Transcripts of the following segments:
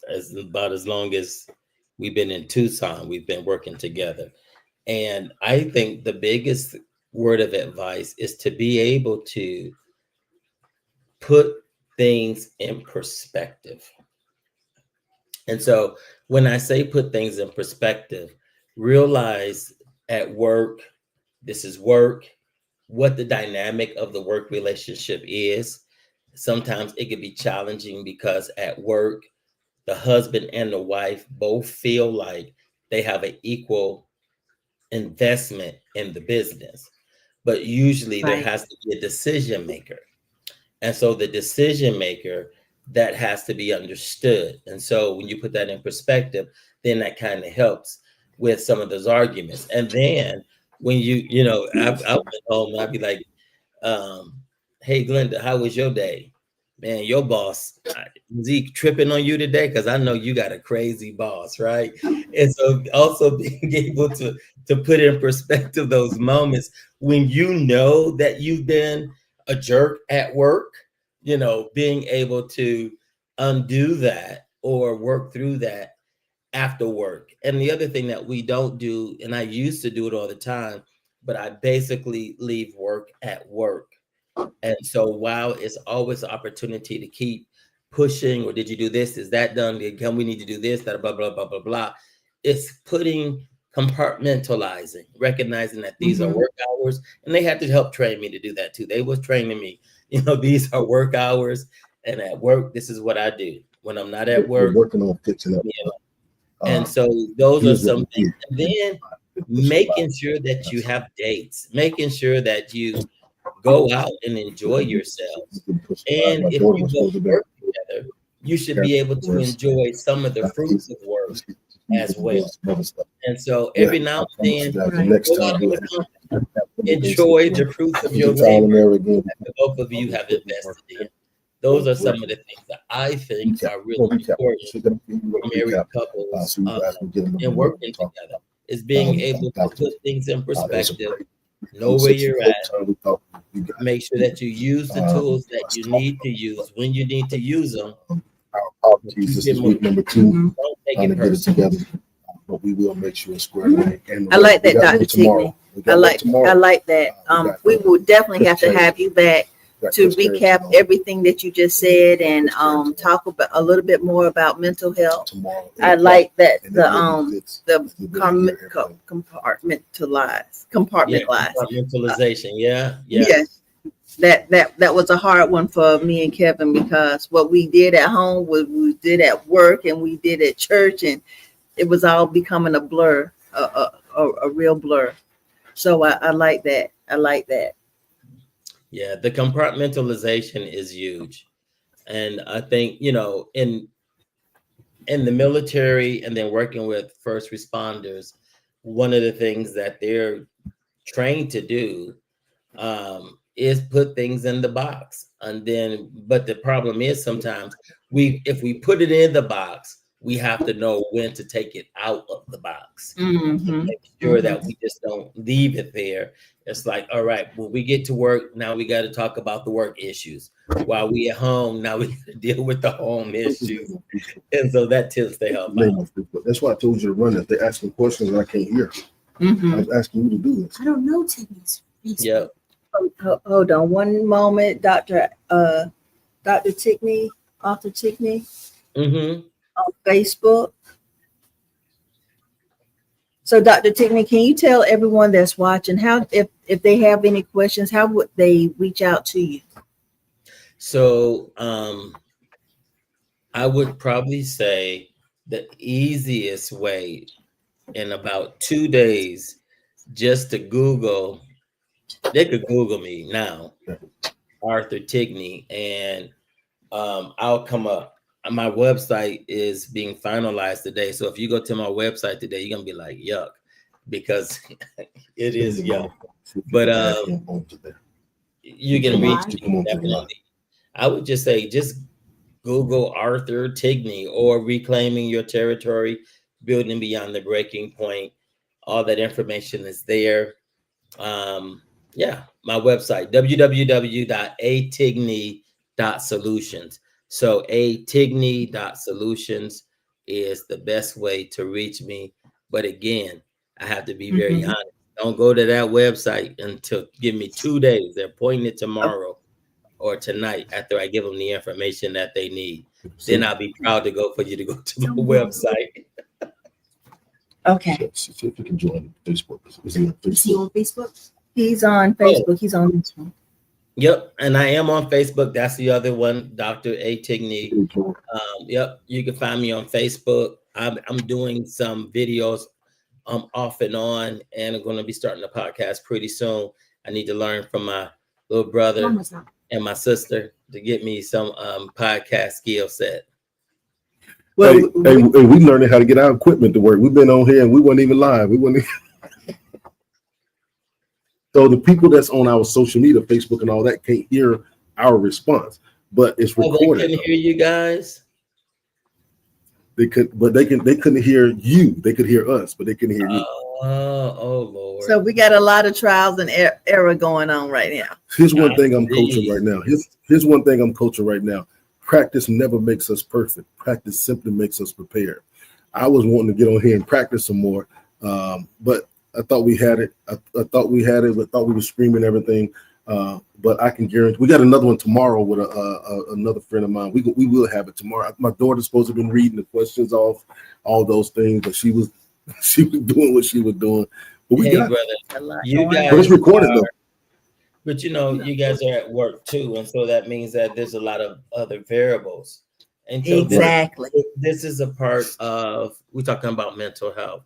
as long as we've been in Tucson. We've been working together. And I think the biggest word of advice is to be able to put things in perspective. And so when I say put things in perspective, realize at work, this is work, what the dynamic of the work relationship is. Sometimes it can be challenging because at work, the husband and the wife both feel like they have an equal investment in the business, but usually there has to be a decision maker. And so the decision maker, that has to be understood. And so when you put that in perspective, then that kind of helps with some of those arguments. And then when I went home and I'd be like, hey, Glenda, how was your day? Man, your boss, is he tripping on you today? Because I know you got a crazy boss, right? And so also being able to put in perspective those moments when you know that you've been a jerk at work, being able to undo that or work through that after work. And the other thing that we don't do, and I used to do it all the time, but I basically leave work at work. And so while it's always an opportunity to keep pushing, or did you do this? Is that done? Can we need to do this? That blah, blah, blah, blah, blah. It's compartmentalizing, recognizing that these are work hours, and they had to help train me to do that too. They was training me, these are work hours, and at work, this is what I do. When I'm not at work, working on fixing up. And so those are some things. And then making sure that you have dates, making sure that you go out and enjoy yourselves. And if you go to work together, you should be able to enjoy some of the fruits of work as well. And so every now and then, enjoy the fruits of your labor that both of you have invested in. Those are some of the things that I think are really important for married couples in working together, is being able to put things in perspective, know where you're at, make sure that you use the tools that you need to use when you need to use them. This is week number 2. Don't take it personal. But we will make sure it's squared away. And I like that, Dr. Tigney. I like that. We will definitely have to have you back to recap everything that you just said and talk about a little bit more about mental health. I like that compartmentalization. Yeah. Yes. That was a hard one for me and Kevin, because what we did at home was we did at work and we did at church, and it was all becoming a blur, a real blur. So I like that. Yeah, the compartmentalization is huge. And I think, in the military and then working with first responders, one of the things that they're trained to do is put things in the box. And then, but the problem is sometimes if we put it in the box, we have to know when to take it out of the box. Make sure that we just don't leave it there. It's like, all right, when we get to work, now we got to talk about the work issues. While we at home, now we got to deal with the home issues. And so that tends to help out. That's why I told you to run it. They're asking questions and I can't hear. I was asking you to do this. I don't know Tigney's. Yeah. Hold on one moment, Dr. Tigney, Author Tigney, on Facebook. So, Dr. Tigney, can you tell everyone that's watching how, if they have any questions, how would they reach out to you? So, I would probably say the easiest way in about 2 days, just to Google. They could Google me now, Arthur Tigney, and I'll come up. My website is being finalized today. So if you go to my website today, you're going to be like, yuck, because it is yuck. But you can reach me, definitely. I would just say, just Google Arthur Tigney or Reclaiming Your Territory, Building Beyond the Breaking Point. All that information is there. My website, www.atigney.solutions. So atigney.solutions. is the best way to reach me. But again, I have to be very honest. Don't go to that website until give me 2 days. They're pointing it tomorrow or tonight after I give them the information that they need. Then I'll be proud to go for you to go to the website. Okay. See if you can join Facebook. Is he on Is he on Facebook? He's on Facebook. He's on this one. Yep, and I am on Facebook. That's the other one, Dr. A. Tigney. Yep, you can find me on Facebook. I'm doing some videos off and on, and I'm going to be starting a podcast pretty soon. I need to learn from my little brother and my sister to get me some podcast skill set. Well, hey, we learning how to get our equipment to work. We've been on here and we weren't even live. So the people that's on our social media, Facebook and all that, can't hear our response, but it's recorded. They couldn't hear you guys. They couldn't hear you. They could hear us, but they couldn't hear you. Oh Lord. So we got a lot of trials and error going on right now. Here's one thing I'm coaching right now. Here's one thing I'm coaching right now. Practice never makes us perfect. Practice simply makes us prepared. I was wanting to get on here and practice some more, but I thought we had it. I thought we had it. I thought we were screaming everything. But I can guarantee we got another one tomorrow with another friend of mine. We will have it tomorrow. My daughter's supposed to have been reading the questions off, all those things, but she was doing what she was doing. But we got brother, you guys. But it's recorded though. But you guys are at work too, and so that means that there's a lot of other variables. And so exactly, this is a part of we're talking about mental health.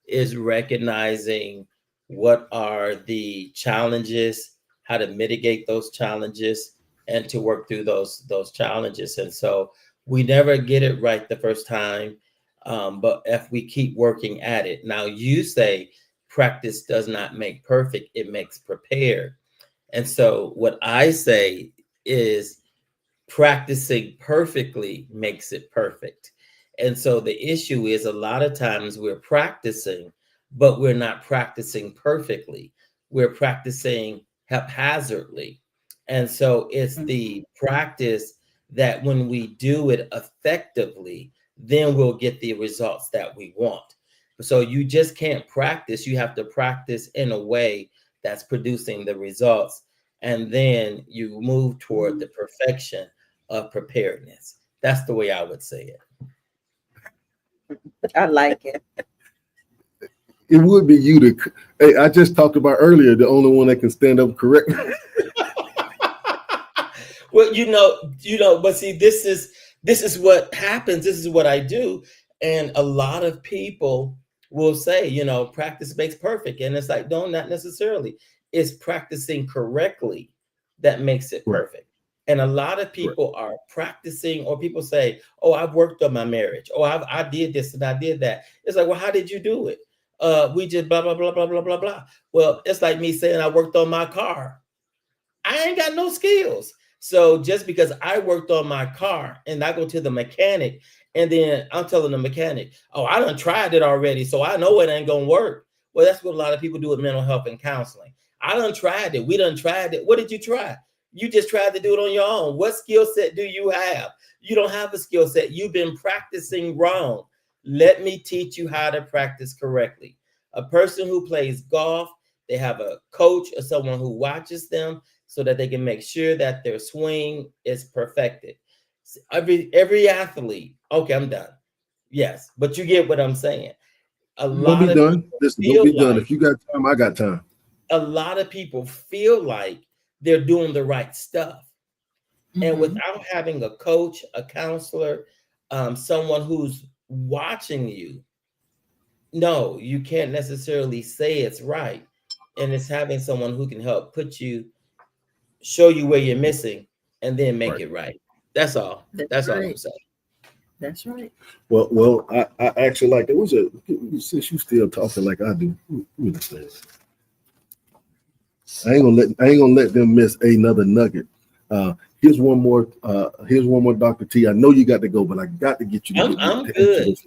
Is recognizing what are the challenges, how to mitigate those challenges, and to work through those challenges. And so we never get it right the first time, but if we keep working at it. Now you say practice does not make perfect, it makes prepared. And so what I say is practicing perfectly makes it perfect. And so the issue is a lot of times we're practicing, but we're not practicing perfectly. We're practicing haphazardly. And so it's the practice that when we do it effectively, then we'll get the results that we want. So you just can't practice. You have to practice in a way that's producing the results. And then you move toward the perfection of preparedness. That's the way I would say it. I like it. It would be you to. Hey, I just talked about earlier the only one that can stand up correctly. Well, you know, but see, this is what happens. This is what I do, and a lot of people will say, practice makes perfect, and it's like, no, not necessarily. It's practicing correctly that makes it perfect. And a lot of people are practicing, or people say, oh, I've worked on my marriage. Oh, I did this and I did that. It's like, well, how did you do it? We just blah, blah, blah, blah, blah, blah, blah. Well, it's like me saying I worked on my car. I ain't got no skills. So just because I worked on my car and I go to the mechanic and then I'm telling the mechanic, oh, I done tried it already, so I know it ain't going to work. Well, that's what a lot of people do with mental health and counseling. I done tried it. We done tried it. What did you try? You just tried to do it on your own. What skill set do you have? You don't have a skill set. You've been practicing wrong. Let me teach you how to practice correctly. A person who plays golf, they have a coach or someone who watches them so that they can make sure that their swing is perfected. Every athlete, okay, I'm done. Yes, but you get what I'm saying. Don't be done. Listen, don't be done. If you got time, I got time. A lot of people feel like they're doing the right stuff. And without having a coach, a counselor, someone who's watching you, no, you can't necessarily say it's right. And it's having someone who can help show you where you're missing, and then make it right. That's all. That's all I'm saying. That's right. Well, I actually like it. Since you still talking like I do, I ain't gonna let them miss another nugget. Here's one more, Dr. T. I know you got to go, but I got to get you. I'm good.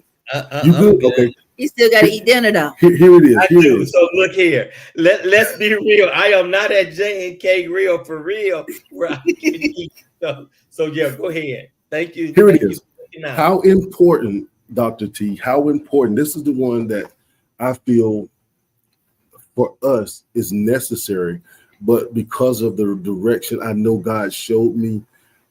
You good? Okay. You still got to eat dinner though. Here it is. I do. So look here. Let's be real. I am not at J&K Real for real. Where I can eat. So yeah, go ahead. Thank you. Here it is. How important Dr. T, how important, this is the one that I feel for us is necessary, but because of the direction I know God showed me,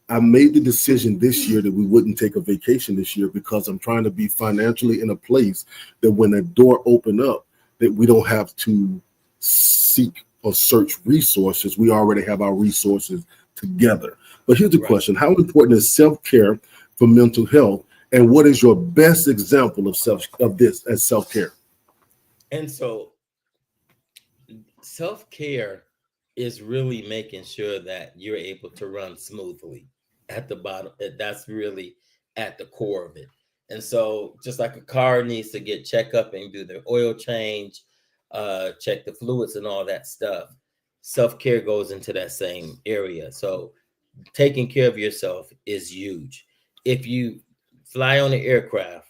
I made the decision this year that we wouldn't take a vacation this year because I'm trying to be financially in a place that when a door open up, that we don't have to seek or search resources. We already have our resources together. But here's the question: how important is self-care for mental health, and what is your best example of this as self-care? And so self-care is really making sure that you're able to run smoothly at the bottom. That's really at the core of it. And so just like a car needs to get checked up and do their oil change, check the fluids and all that stuff, self-care goes into that same area. So taking care of yourself is huge. If you fly on an aircraft,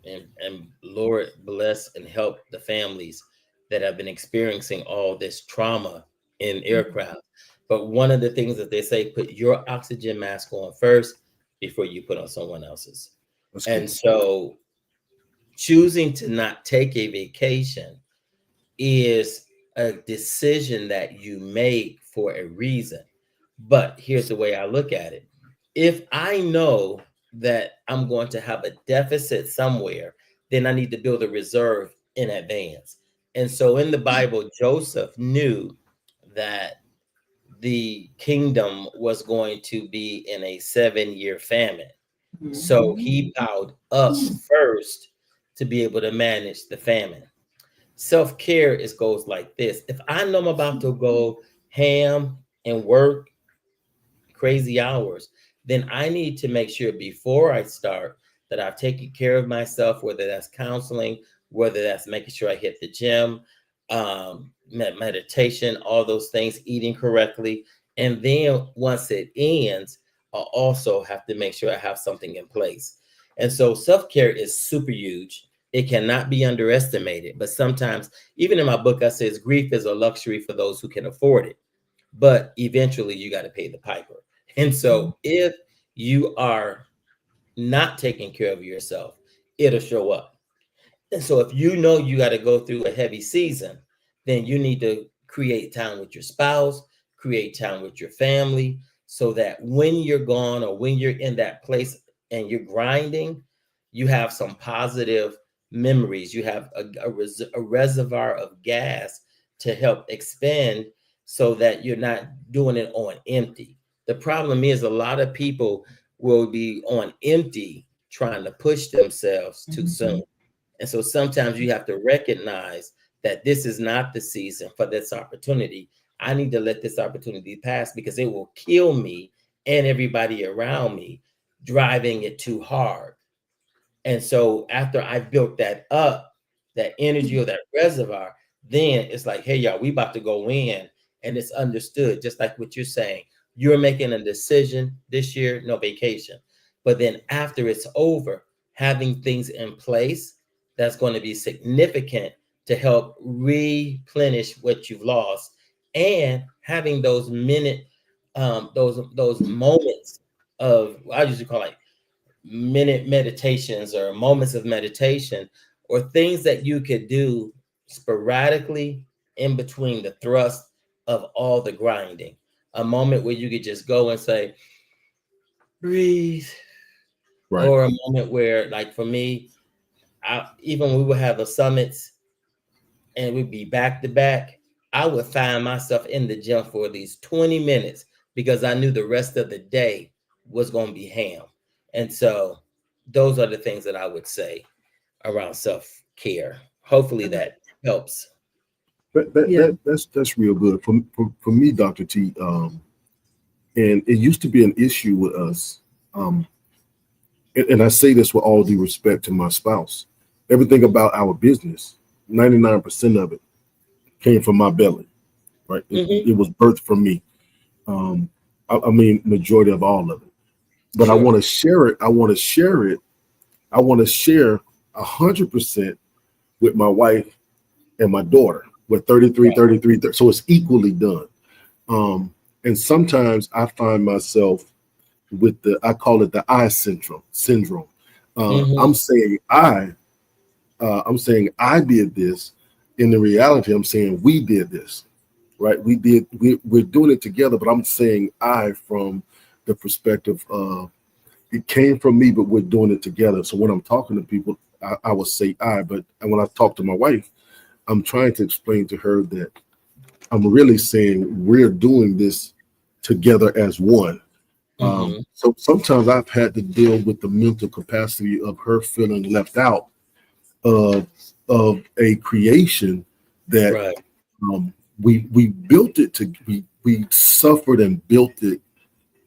and Lord bless and help the families that have been experiencing all this trauma in aircraft. But one of the things that they say, put your oxygen mask on first before you put on someone else's. That's and cool. So choosing to not take a vacation is a decision that you make for a reason. But here's the way I look at it. If I know that I'm going to have a deficit somewhere, then I need to build a reserve in advance. And so in the Bible, Joseph knew that the kingdom was going to be in a 7-year famine. Mm-hmm. So he bowed up first to be able to manage the famine. Self-care goes like this. If I know I'm about to go ham and work crazy hours, then I need to make sure before I start that I've taken care of myself, whether that's counseling, whether that's making sure I hit the gym, meditation, all those things, eating correctly. And then once it ends, I'll also have to make sure I have something in place. And so self-care is super huge. It cannot be underestimated. But sometimes, even in my book, I says grief is a luxury for those who can afford it. But eventually you got to pay the piper. And so if you are not taking care of yourself, it'll show up. And so if you know you got to go through a heavy season, then you need to create time with your spouse, create time with your family, so that when you're gone or when you're in that place and you're grinding, you have some positive memories. You have a reservoir of gas to help expend so that you're not doing it on empty. The problem is a lot of people will be on empty trying to push themselves too soon. And so sometimes you have to recognize that this is not the season for this opportunity. I need to let this opportunity pass because it will kill me and everybody around me driving it too hard. And so after I built that up, that energy or that reservoir, then it's like, hey, y'all, we about to go in, and it's understood, just like what you're saying. You're making a decision this year, no vacation. But then after it's over, having things in place that's going to be significant to help replenish what you've lost, and having those those moments of, I usually call like minute meditations or moments of meditation, or things that you could do sporadically in between the thrust of all the grinding. A moment where you could just go and say, breathe. Right. Or a moment where, like for me, even we would have the summits and we'd be back to back, I would find myself in the gym for at least 20 minutes because I knew the rest of the day was going to be ham. And so those are the things that I would say around self-care. Hopefully that helps. That's real good. For me, Dr. T, and it used to be an issue with us. And I say this with all due respect to my spouse. Everything about our business, 99% of it came from my belly, right? It was birthed from me. I mean, majority of all of it. But sure. I want to share it. I want to share 100% with my wife and my daughter. We're 33, 33, 30. So it's equally done. And sometimes I find myself with I call it the I syndrome. I'm saying I'm saying I did this. In the reality, I'm saying we did this, right? We're doing it together, but I'm saying I from the perspective of it came from me, but we're doing it together. So when I'm talking to people, I will say I, but when I talk to my wife, I'm trying to explain to her that I'm really saying we're doing this together as one. So sometimes I've had to deal with the mental capacity of her feeling left out of a creation that Right. We built it to we suffered and built it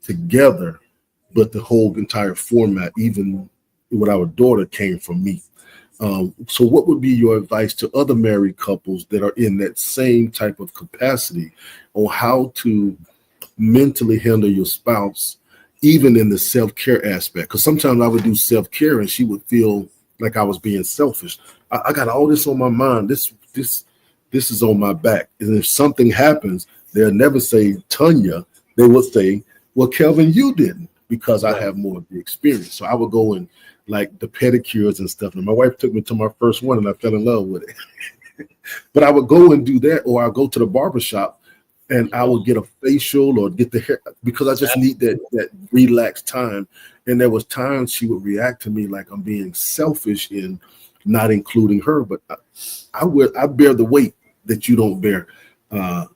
together, but the whole entire format, even with our daughter, came from me. So what would be your advice to other married couples that are in that same type of capacity on how to mentally handle your spouse, even in the self-care aspect? Because sometimes I would do self-care and she would feel like I was being selfish. I got all this on my mind. This is on my back. And if something happens, they'll never say Tanya. They will say, well, Kelvin, you didn't, because I have more of the experience. So I would go and like the pedicures and stuff. And my wife took me to my first one and I fell in love with it. But I would go and do that, or I'll go to the barbershop and I would get a facial or get the hair, because I just need that relaxed time. And there was times she would react to me like I'm being selfish in not including her, but I bear the weight that you don't bear,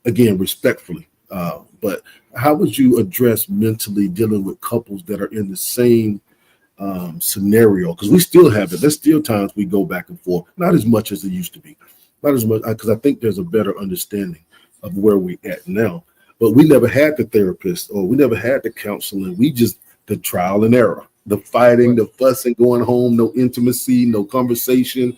again, respectfully. But how would you address mentally dealing with couples that are in the same scenario? Because we still have it. There's still times we go back and forth, not as much as it used to be, not as much, because I think there's a better understanding of where we at now. But we never had the therapist, or we never had the counseling. We just the trial and error, the fighting, the fussing, going home, no intimacy, no conversation,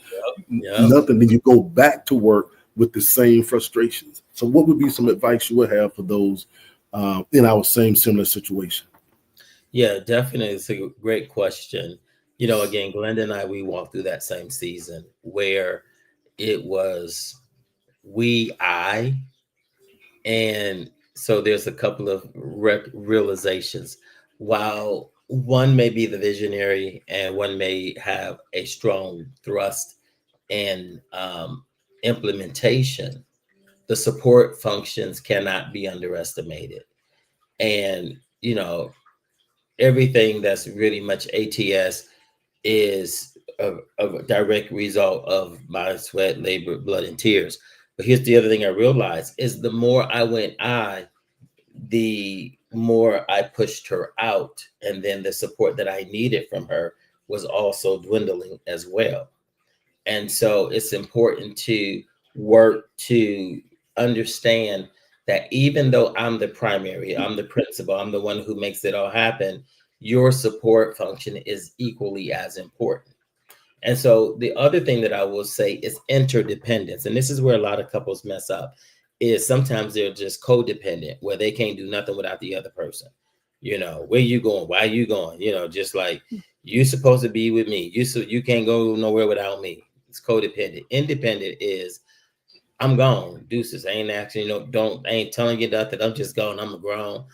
nothing. Then you go back to work with the same frustrations. So what would be some advice you would have for those in our same similar situation? Yeah, definitely. It's a great question. Again, Glenda and I, we walked through that same season where it was I, and so there's a couple of realizations. While one may be the visionary and one may have a strong thrust and implementation, the support functions cannot be underestimated. And, everything that's really much ATS is a direct result of my sweat, labor, blood, and tears. But here's the other thing I realized is the more I went the more I pushed her out. And then the support that I needed from her was also dwindling as well. And so it's important to work to understand that even though I'm the primary, I'm the principal, I'm the one who makes it all happen, your support function is equally as important. And so the other thing that I will say is interdependence. And this is where a lot of couples mess up, is sometimes they're just codependent, where they can't do nothing without the other person. Where you going? Why are you going? Just like you're supposed to be with me. You can't go nowhere without me. It's codependent. Independent is I'm gone. Deuces. I ain't asking, I ain't telling you nothing. I'm just gone. I'm a grown,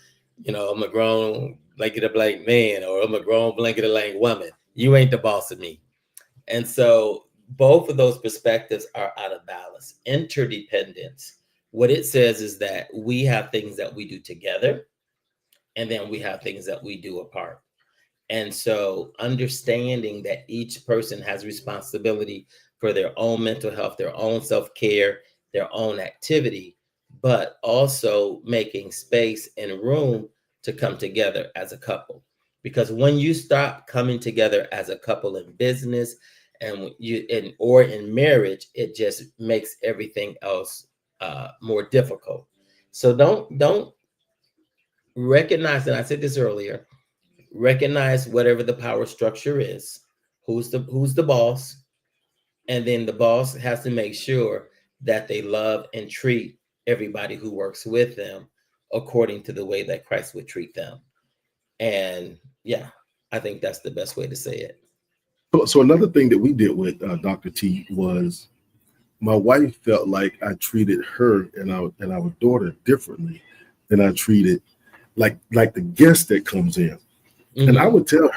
I'm a grown blanket of blank man, or I'm a grown blanket of blank woman. You ain't the boss of me. And so both of those perspectives are out of balance. Interdependence, what it says is that we have things that we do together, and then we have things that we do apart. And so understanding that each person has responsibility for their own mental health, their own self-care, their own activity, but also making space and room to come together as a couple. Because when you stop coming together as a couple in business or in marriage, it just makes everything else more difficult. So don't recognize, and I said this earlier, recognize whatever the power structure is, who's the boss, and then the boss has to make sure that they love and treat everybody who works with them according to the way that Christ would treat them. And yeah, I think that's the best way to say it. So another thing that we did with Dr. T was my wife felt like I treated her and our daughter differently than I treated like the guest that comes in. Mm-hmm. And I would tell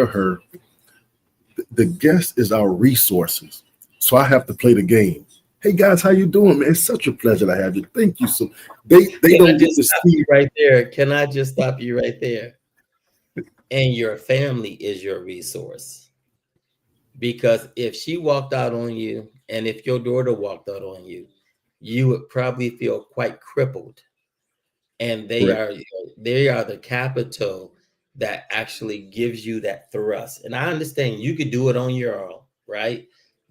her, The guest is our resources. So I have to play the game. Hey guys, how you doing, man? It's such a pleasure to have you. Thank you. So they don't get to see right there. Can I just stop you right there? And your family is your resource. Because if she walked out on you, and if your daughter walked out on you, you would probably feel quite crippled. And they are the capital that actually gives you that thrust. And I understand you could do it on your own, right?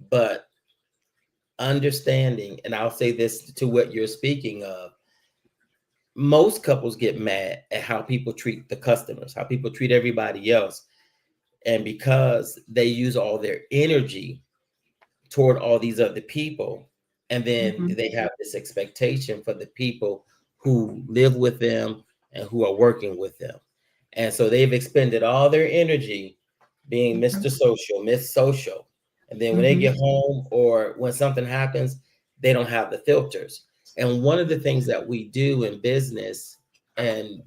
But understanding, and I'll say this to what you're speaking of, most couples get mad at how people treat the customers, how people treat everybody else. And because they use all their energy toward all these other people, and then they have this expectation for the people who live with them and who are working with them. And so they've expended all their energy being Mr. Social, Miss Social. And then when they get home or when something happens, they don't have the filters. And one of the things that we do in business and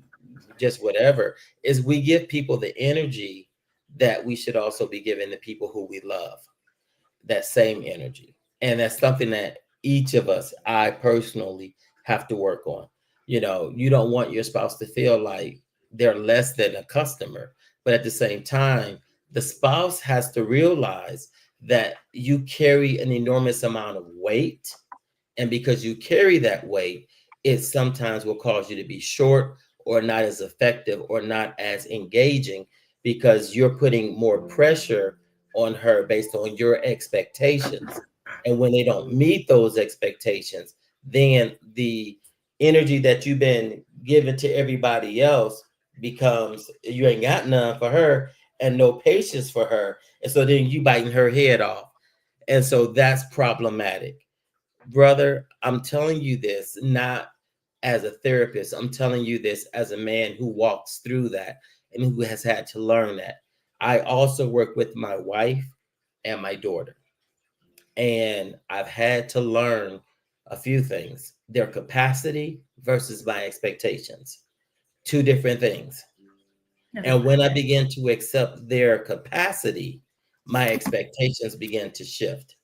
just whatever is we give people the energy that we should also be giving the people who we love, that same energy. And that's something that each of us, I personally, have to work on. You know, you don't want your spouse to feel like they're less than a customer, but at the same time, the spouse has to realize that you carry an enormous amount of weight. And because you carry that weight, it sometimes will cause you to be short or not as effective or not as engaging because you're putting more pressure on her based on your expectations. And when they don't meet those expectations, then the energy that you've been giving to everybody else becomes you ain't got none for her and no patience for her. And so then you biting her head off. And so that's problematic. Brother, I'm telling you this not as a therapist. I'm telling you this as a man who walks through that and who has had to learn that. I also work with my wife and my daughter. And I've had to learn a few things. Their capacity versus my expectations. Two different things. And when I begin to accept their capacity, my expectations begin to shift.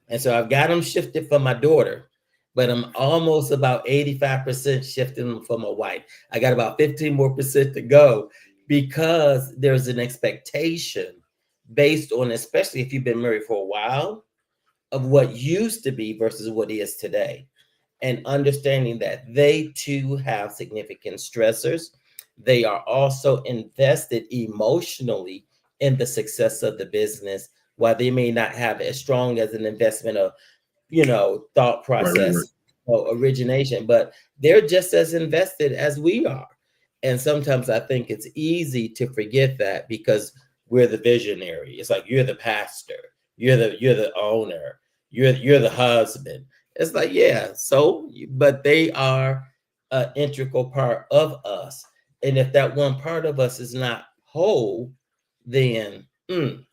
And so I've got them shifted for my daughter, but I'm almost about 85% shifting them for my wife. I got about 15% more to go because there's an expectation based on, especially if you've been married for a while, of what used to be versus what is today. And understanding that they too have significant stressors. They are also invested emotionally in the success of the business, while they may not have as strong as an investment of, thought process or origination, but they're just as invested as we are. And sometimes I think it's easy to forget that because we're the visionary. It's like you're the pastor, you're the owner, you're the husband. It's like, yeah, so, but they are an integral part of us. And if that one part of us is not whole, then, and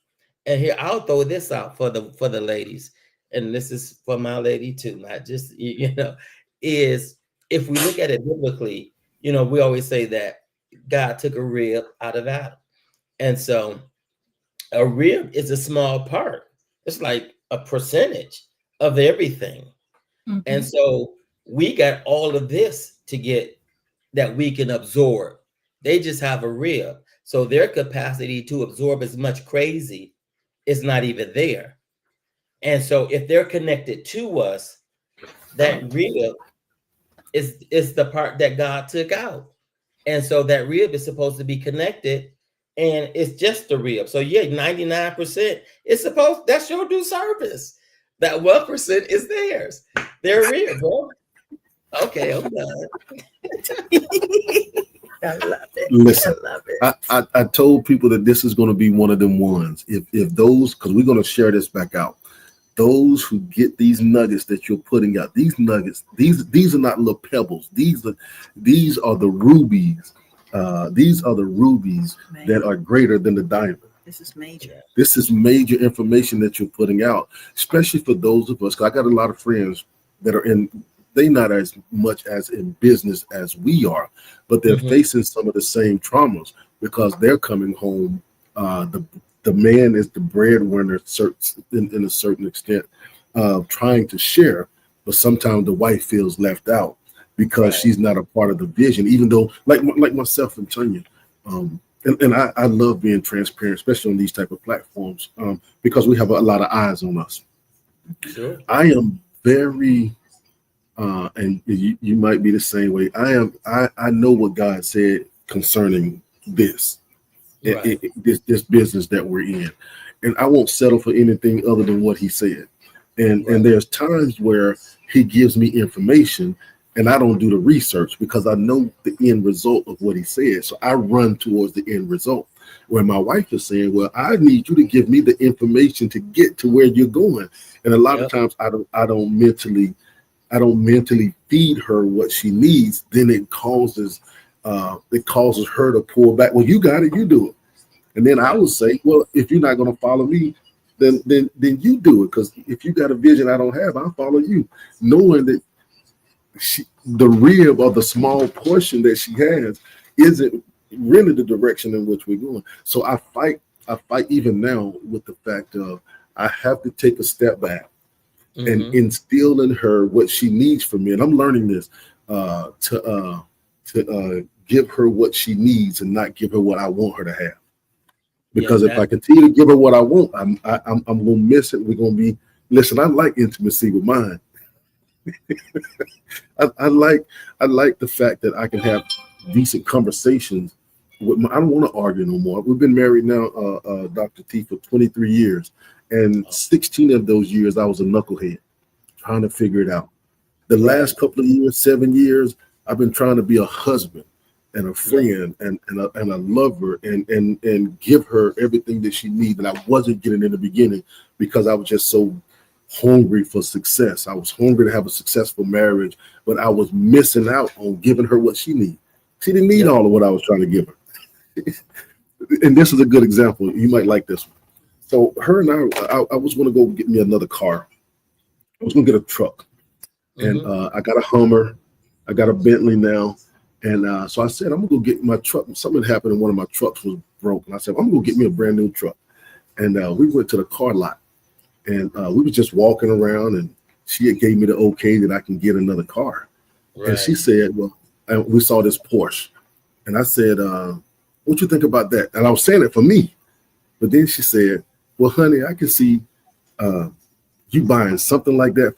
here, I'll throw this out for the ladies, and this is for my lady too, not just, is if we look at it biblically, we always say that God took a rib out of Adam. And so a rib is a small part. It's like a percentage of everything. And so we got all of this to get that we can absorb. They just have a rib. So their capacity to absorb as much crazy is not even there. And so if they're connected to us, that rib is the part that God took out. And so that rib is supposed to be connected, and it's just the rib. So yeah, 99% is supposed, that's your due service. That 1% is theirs. Their rib, bro. Okay, I'm done. I love it. Listen, I love it. I told people that this is going to be one of them ones. If those, because we're going to share this back out. Those who get these nuggets that you're putting out, these nuggets, these are not little pebbles. These are the rubies. These are the rubies that are greater than the diamond. This is major. This is major information that you're putting out, especially for those of us. 'Cause I got a lot of friends that are they not as much as in business as we are, but they're facing some of the same traumas because they're coming home. the man is the breadwinner in a certain extent of trying to share, but sometimes the wife feels left out because she's not a part of the vision, even though like myself and Tanya, and I love being transparent, especially on these type of platforms, because we have a lot of eyes on us. Sure. I am very and you might be the same way. I know what God said concerning this. This business that we're in, and I won't settle for anything other than what he said. And there's times where he gives me information and I don't do the research because I know the end result of what he said. So I run towards the end result. Where my wife is saying, well, I need you to give me the information to get to where you're going. And a lot of times I don't mentally feed her what she needs. Then it causes her to pull back. Well, you got it, you do it. And then I would say, well, if you're not going to follow me, then you do it. Because if you got a vision I don't have, I'll follow you. Knowing that the rib or the small portion that she has isn't really the direction in which we're going. So I fight even now with the fact of I have to take a step back and instill in her what she needs from me. And I'm learning this to give her what she needs and not give her what I want her to have. Because if I continue to give her what I want, I'm gonna miss it. We're gonna be I like intimacy with mine. I like the fact that I can have decent conversations with I don't want to argue no more. We've been married now, Dr. T, for 23 years. And 16 of those years I was a knucklehead trying to figure it out. The last couple of years, 7 years, I've been trying to be a husband and a friend and a lover and give her everything that she needs. And I wasn't getting in the beginning because I was just so hungry for success. I was hungry to have a successful marriage, but I was missing out on giving her what she needed. She didn't need all of what I was trying to give her. And this is a good example. You might like this one. So her and I was going to go get me another car. I was going to get a truck. And I got a Hummer. I got a Bentley now. And so I said, I'm going to go get my truck. Something happened and one of my trucks was broken. I said, I'm going to go get me a brand new truck. And we went to the car lot. And we were just walking around and she gave me the okay that I can get another car. Right. And she said, well, and we saw this Porsche. And I said, what you think about that? And I was saying it for me. But then she said, well, honey, I can see you buying something like that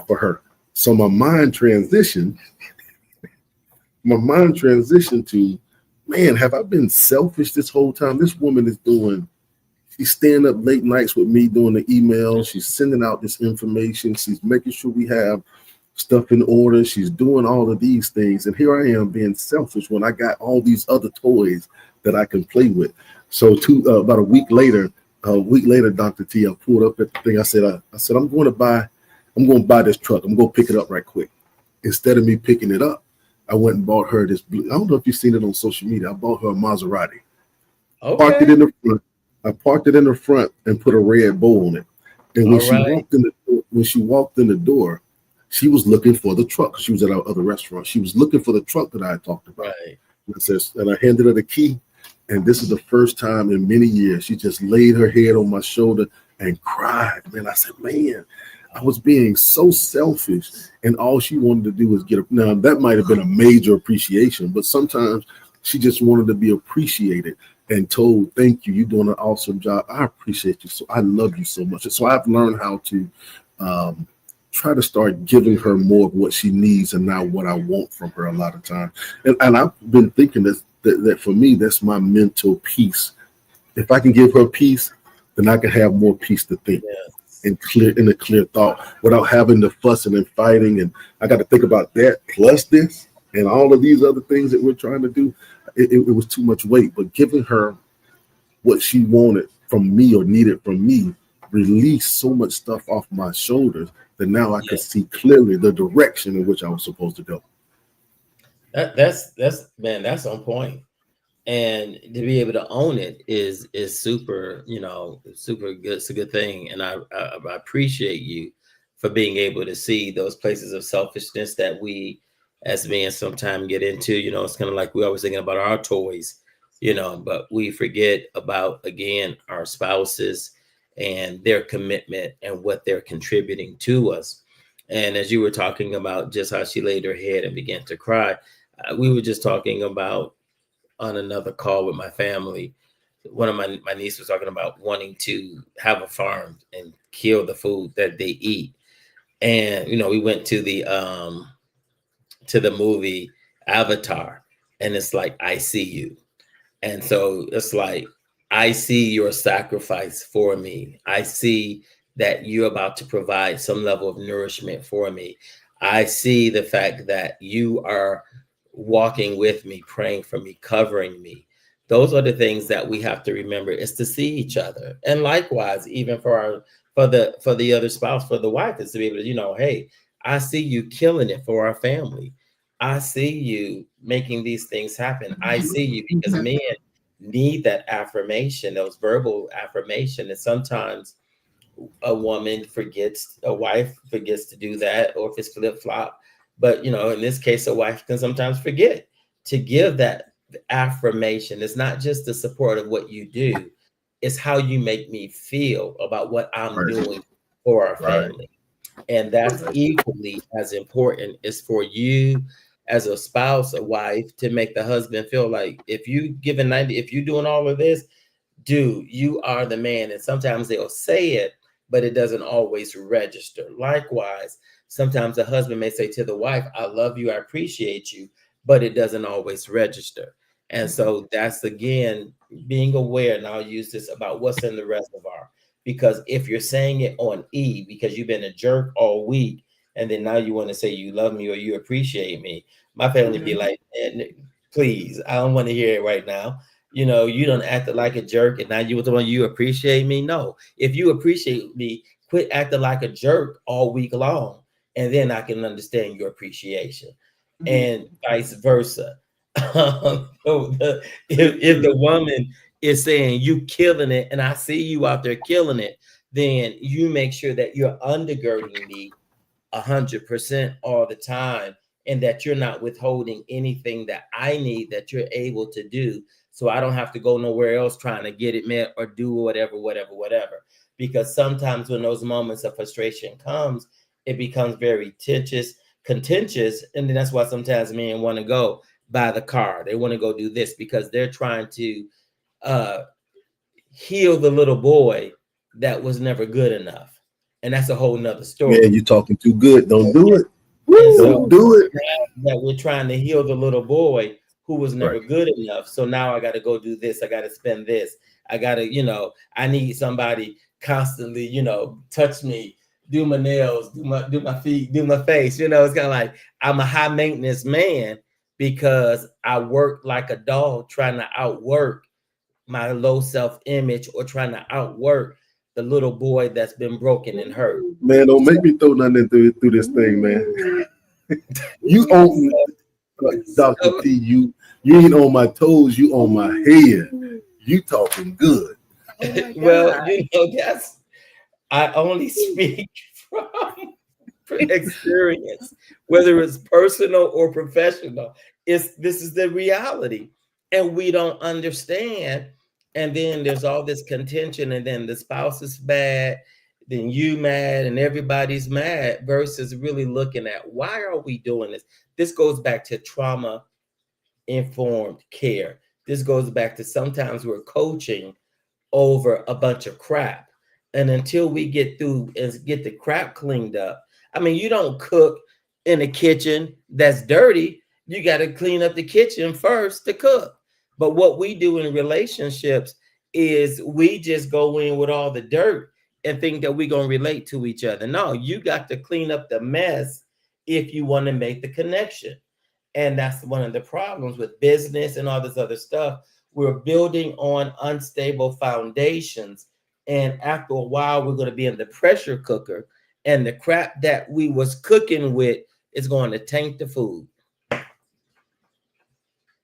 for her. So my mind transitioned to, man, have I been selfish this whole time? This woman is she's staying up late nights with me doing the emails. She's sending out this information. She's making sure we have stuff in order. She's doing all of these things. And here I am being selfish when I got all these other toys that I can play with. So about a week later, Dr. T, I pulled up at the thing. I said, I'm going to buy this truck. I'm going to pick it up right quick. Instead of me picking it up, I went and bought her this blue. I don't know if you've seen it on social media. I bought her a Maserati. Okay. Parked it in the front. I parked it in the front and put a red bow on it. And when she walked in the door, she was looking for the truck. She was at our other restaurant. She was looking for the truck that I had talked about. Right. And I handed her the key. And this is the first time in many years she just laid her head on my shoulder and cried. Man, I said, man, I was being so selfish, and all she wanted to do was get her. Now, that might have been a major appreciation, but sometimes she just wanted to be appreciated and told, thank you, you're doing an awesome job. I appreciate you. So I love you so much. And so I've learned how to try to start giving her more of what she needs and not what I want from her a lot of times. And I've been thinking that for me, that's my mental peace. If I can give her peace, then I can have more peace to think. And a clear thought without having the fussing and fighting. And I got to think about that plus this and all of these other things that we're trying to do. It was too much weight, but giving her what she wanted from me or needed from me released so much stuff off my shoulders that now I could see clearly the direction in which I was supposed to go. That's on point. And to be able to own it is super, super good. It's a good thing. And I appreciate you for being able to see those places of selfishness that we as men sometimes get into. It's kind of like we're always thinking about our toys but we forget about, again, our spouses and their commitment and what they're contributing to us. And as you were talking about just how she laid her head and began to cry, we were just talking about on another call with my family. One of my niece was talking about wanting to have a farm and kill the food that they eat. And, we went to the movie Avatar, and it's like, I see you. And so it's like, I see your sacrifice for me. I see that you're about to provide some level of nourishment for me. I see the fact that you are walking with me, praying for me, covering me. Those are the things that we have to remember, is to see each other. And likewise, even for the other spouse, for the wife, is to be able to, hey, I see you killing it for our family. I see you making these things happen. I see you, because men need that affirmation, those verbal affirmation. And sometimes a wife forgets to do that, or if it's flip-flop. But, in this case, a wife can sometimes forget to give that affirmation. It's not just the support of what you do, it's how you make me feel about what I'm doing for our family. And that's equally as important, is for you as a spouse, a wife, to make the husband feel like, if you doing all of this, dude, you are the man. And sometimes they'll say it, but it doesn't always register. Likewise, sometimes the husband may say to the wife, I love you, I appreciate you, but it doesn't always register. And so that's, again, being aware, and I'll use this, about what's in the reservoir. Because if you're saying it on E, because you've been a jerk all week, and then now you want to say you love me or you appreciate me, my family be like, please, I don't want to hear it right now. You don't act like a jerk, and now you appreciate me. No, if you appreciate me, quit acting like a jerk all week long, and then I can understand your appreciation, and vice versa. If the woman is saying you killing it, and I see you out there killing it, then you make sure that you're undergirding me 100% all the time, and that you're not withholding anything that I need, that you're able to do, so I don't have to go nowhere else trying to get it met or do whatever. Because sometimes when those moments of frustration comes, it becomes very contentious, and then that's why sometimes men want to go buy the car. They want to go do this, because they're trying to heal the little boy that was never good enough. And that's a whole nother story. Man, you're talking too good. Don't do it. Don't do it. That we're trying to heal the little boy who was never good enough. So now I got to go do this. I got to spend this. I got to, I need somebody constantly, touch me, do my nails, do my feet, do my face. It's kind of like I'm a high maintenance man, because I work like a dog trying to outwork my low self-image, or trying to outwork the little boy that's been broken and hurt. Man, don't make me throw nothing through this thing, man. You own Dr. T, you ain't on my toes, you on my head. You talking good. Well, that's, I only speak from experience, whether it's personal or professional. This is the reality, and we don't understand. And then there's all this contention, and then the spouse is bad, then you mad, and everybody's mad, versus really looking at, why are we doing this? This goes back to trauma-informed care. This goes back to, sometimes we're coaching over a bunch of crap. And until we get through and get the crap cleaned up, you don't cook in a kitchen that's dirty. You got to clean up the kitchen first to cook. But what we do in relationships is we just go in with all the dirt and think that we're going to relate to each other. No, you got to clean up the mess if you want to make the connection. And that's one of the problems with business and all this other stuff. We're building on unstable foundations. And after a while, we're going to be in the pressure cooker, and the crap that we was cooking with is going to taint the food.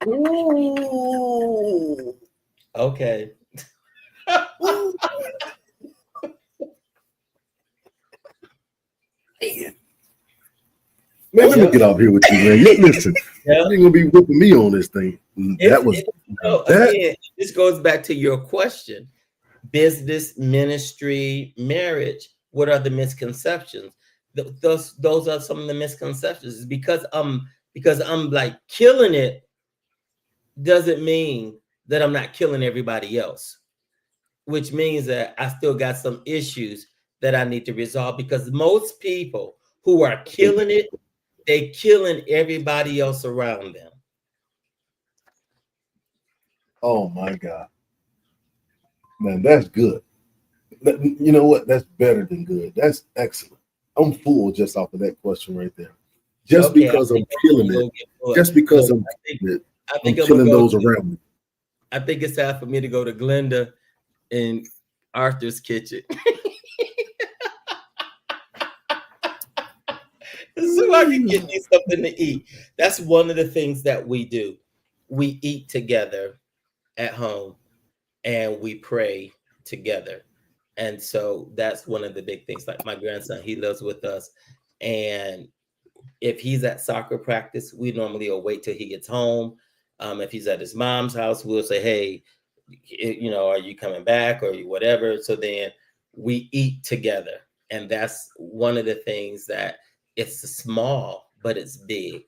Ooh. Okay. Man, let me get off here with you, man. Listen, you're gonna be whipping me on this thing. That was So again, this goes back to your question: business, ministry, marriage. What are the misconceptions? Those are some of the misconceptions. Because I'm like killing it doesn't mean that I'm not killing everybody else, which means that I still got some issues that I need to resolve, because most people who are killing it, they killing everybody else around them. Oh my God. Man, that's good. You know what? That's better than good. That's excellent. I'm full just off of that question right there. Just Okay, because I'm killing it. Just because I'm killing it. I'm killing those around me. I think it's time for me to go to Glenda in Arthur's kitchen. So I can get me something to eat. That's one of the things that we do. We eat together at home and we pray together. And so that's one of the big things. Like my grandson, he lives with us. And if he's at soccer practice, we normally will wait till he gets home. If he's at his mom's house, we'll say, hey, are you coming back or whatever? So then we eat together. And that's one of the things that it's small, but it's big.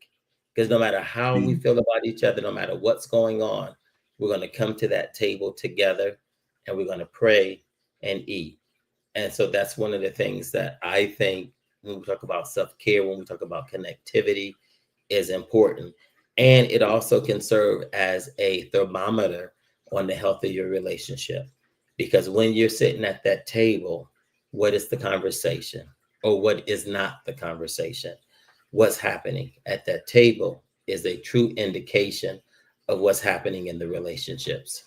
Because no matter how we feel about each other, no matter what's going on, we're going to come to that table together and we're going to pray and eat. And so that's one of the things that I think when we talk about self-care, when we talk about connectivity, is important. And it also can serve as a thermometer on the health of your relationship. Because when you're sitting at that table, what is the conversation or what is not the conversation? What's happening at that table is a true indication of what's happening in the relationships.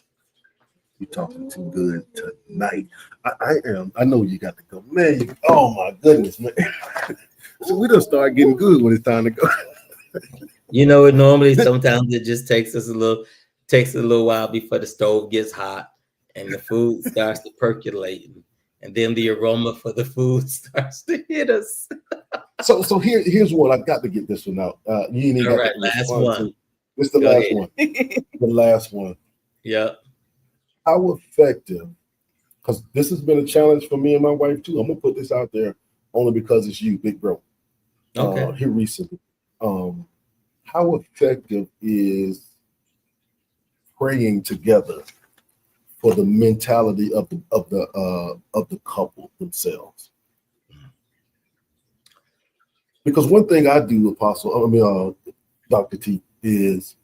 You're talking too good tonight. I am. I know you got to go, man. Oh my goodness, man. So we don't start getting good when it's time to go. It normally sometimes it just takes a little while before the stove gets hot and the food starts to percolate, and then the aroma for the food starts to hit us. So here's one. I've got to get this one out. You ain't All got right, to last one. This is the Go last ahead. one. The last one. Yeah. How effective? Because this has been a challenge for me and my wife too. I'm gonna put this out there only because it's you, big bro. Okay. Here recently. How effective is praying together for the mentality of the couple themselves? Because one thing I do, Dr. T, is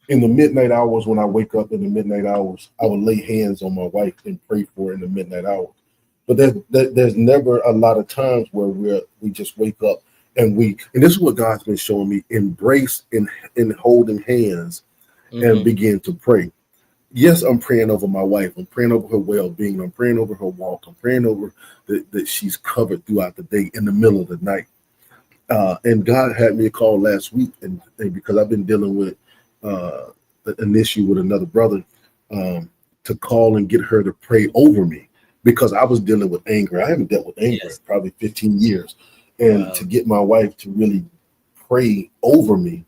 in the midnight hours when I wake up in the midnight hours, I will lay hands on my wife and pray for her in the midnight hours. But there's never a lot of times where we just wake up and this is what God's been showing me: embrace and holding hands and begin to pray. Yes, I'm praying over my wife. I'm praying over her well-being. I'm praying over her walk. I'm praying over that she's covered throughout the day in the middle of the night. And God had me a call last week, and because I've been dealing with an issue with another brother, to call and get her to pray over me, because I was dealing with anger. I haven't dealt with anger in probably 15 years. And to get my wife to really pray over me.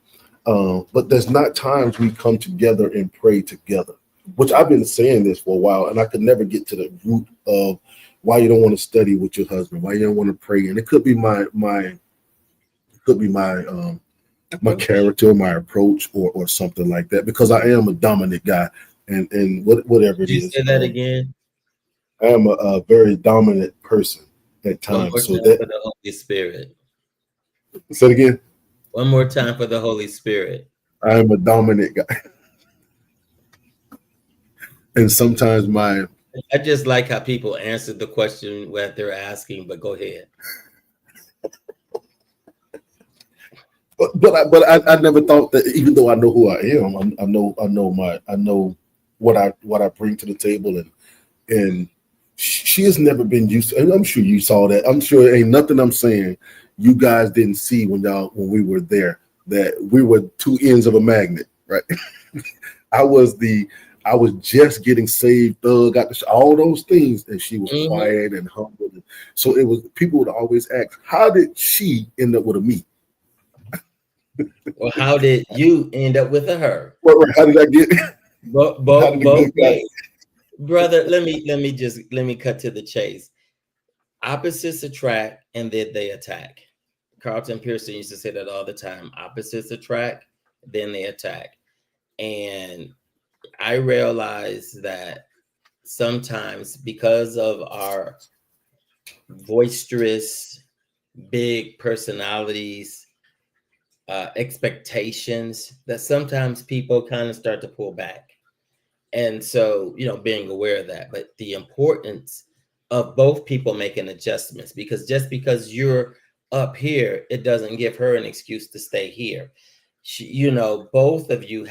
But there's not times we come together and pray together, which I've been saying this for a while, and I could never get to the root of why you don't want to study with your husband, why you don't want to pray. And it could be my character, my approach, or something like that, because I am a dominant guy, and whatever it is. Did you say that again? I am a very dominant person at times. One more time for the Holy Spirit. Say it again. One more time for the Holy Spirit. I am a dominant guy. And sometimes I just like how people answer the question what they're asking, but go ahead. But I never thought that, even though I know who I am, I know what I bring to the table, and she has never been used to, and I'm sure you saw that. I'm sure ain't nothing I'm saying you guys didn't see when we were there, that we were two ends of a magnet, right? I was just getting saved, got all those things, and she was quiet and humble. So it was, people would always ask, how did she end up with a me? Well, how did you end up with a her? Well, how did I get? How did it go, guys? Brother, let me cut to the chase. Opposites attract and then they attack. Carlton Pearson used to say that all the time. Opposites attract, then they attack. And I realize that sometimes because of our boisterous, big personalities, expectations, that sometimes people kind of start to pull back. And so, being aware of that, but the importance of both people making adjustments, because just because you're up here, it doesn't give her an excuse to stay here. Both of you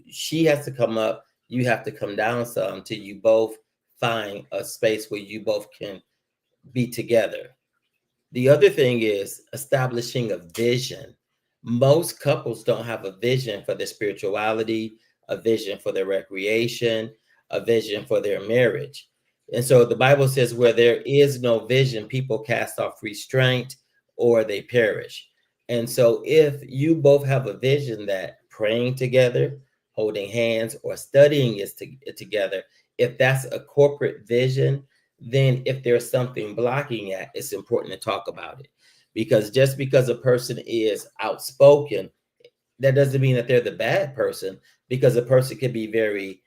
she has to come up, you have to come down some until you both find a space where you both can be together. The other thing is establishing a vision. Most couples don't have a vision for their spirituality, a vision for their recreation, a vision for their marriage. And so the Bible says where there is no vision, people cast off restraint or they perish. And so if you both have a vision that praying together, holding hands, or studying is together, if that's a corporate vision, then if there's something blocking it, it's important to talk about it. Because just because a person is outspoken, that doesn't mean that they're the bad person, because a person could be very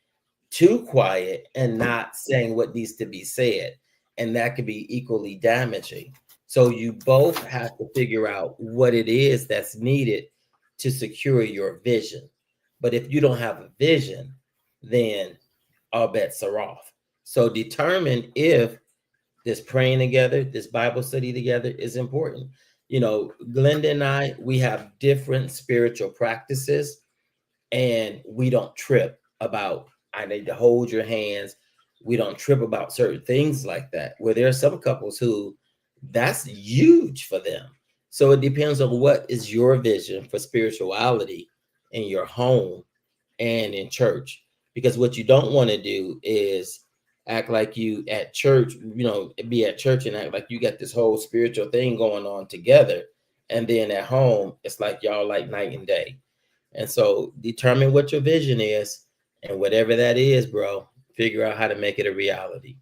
too quiet and not saying what needs to be said. And that could be equally damaging. So you both have to figure out what it is that's needed to secure your vision. But if you don't have a vision, then all bets are off. So determine if this praying together, this Bible study together is important. Glenda and I, we have different spiritual practices, and we don't trip about, I need to hold your hands. We don't trip about certain things like that, where there are some couples who that's huge for them. So it depends on what is your vision for spirituality in your home and in church. Because what you don't want to do is act like you at church, be at church and act like you got this whole spiritual thing going on together. And then at home, it's like y'all like night and day. And so determine what your vision is, and whatever that is, bro, figure out how to make it a reality.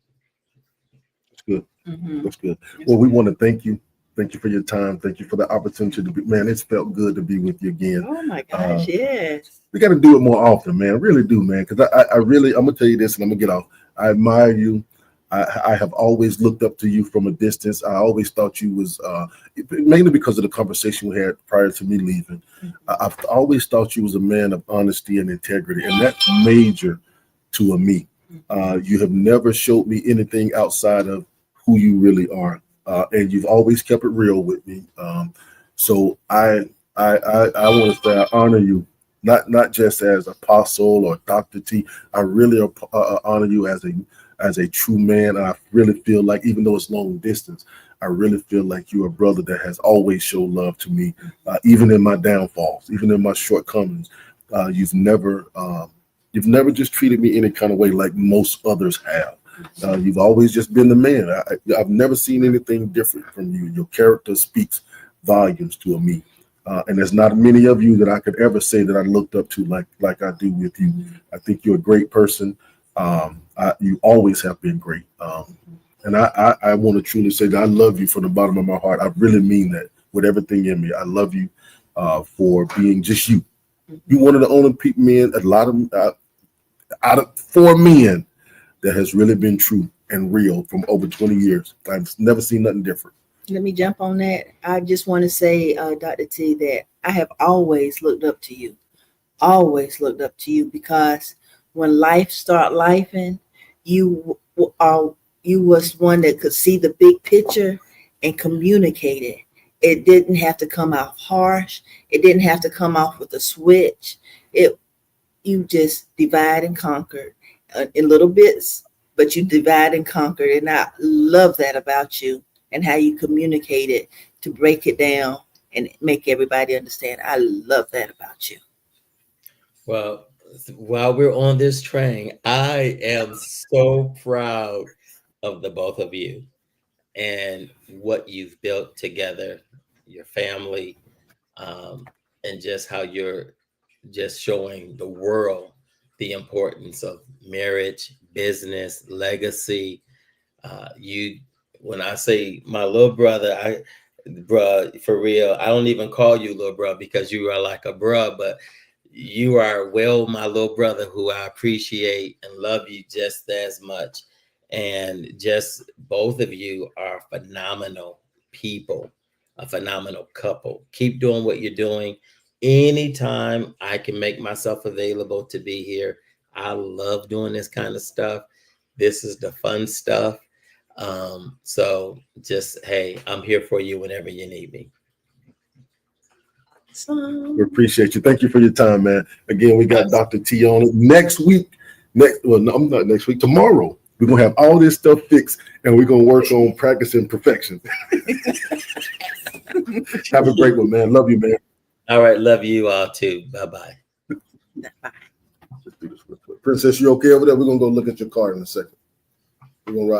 That's good. That's good. Well, we want to thank you. Thank you for your time. Thank you for the opportunity to be, man, it's felt good to be with you again. Oh my gosh, yes. We got to do it more often, man. Really do, man. Because I really, I'm going to tell you this and I'm going to get off. I admire you. I have always looked up to you from a distance. I always thought you was, mainly because of the conversation we had prior to me leaving. I've always thought you was a man of honesty and integrity, and that's major to me. You have never showed me anything outside of who you really are, and you've always kept it real with me. So I want to say I honor you, not just as apostle or Dr. T. I really honor you as a true man. And I really feel like, even though it's long distance, I really feel like you're a brother that has always showed love to me, even in my downfalls, even in my shortcomings. You've never just treated me any kind of way like most others have. You've always just been the man. I've never seen anything different from you. Your character speaks volumes to me. And there's not many of you that I could ever say that I looked up to like I do with you. I think you're a great person. You always have been great. And I want to truly say that I love you from the bottom of my heart. I really mean that with everything in me. I love you for being just you. You're one of the only men, out of 4 men that has really been true and real from over 20 years. I've never seen nothing different. Let me jump on that. I just want to say, Dr. T, that I have always looked up to you. Always looked up to you, because when life start lifing, you was one that could see the big picture and communicate it. It didn't have to come out harsh. It didn't have to come off with a switch. You just divide and conquered in little bits, but you divide and conquered. And I love that about you, and how you communicate it to break it down and make everybody understand. I love that about you. Well, while we're on this train, I am so proud of the both of you and what you've built together, your family, and just how you're just showing the world the importance of marriage, business, legacy. When I say my little brother, bruh, for real, I don't even call you little bruh because you are like a bruh, but you are my little brother who I appreciate and love you just as much. And just both of you are phenomenal people, a phenomenal couple. Keep doing what you're doing. Anytime I can make myself available to be here, I love doing this kind of stuff. This is the fun stuff. So just, hey, I'm here for you whenever you need me. We appreciate you. Thank you for your time, man. Again, we got Dr. T on it next week. Not next week. Tomorrow, we're gonna have all this stuff fixed, and we're gonna work on practicing perfection. Have a great one, man. Love you, man. All right, love you all too. Bye-bye. Princess, you okay over there? We're gonna go look at your card in a second. We're gonna ride.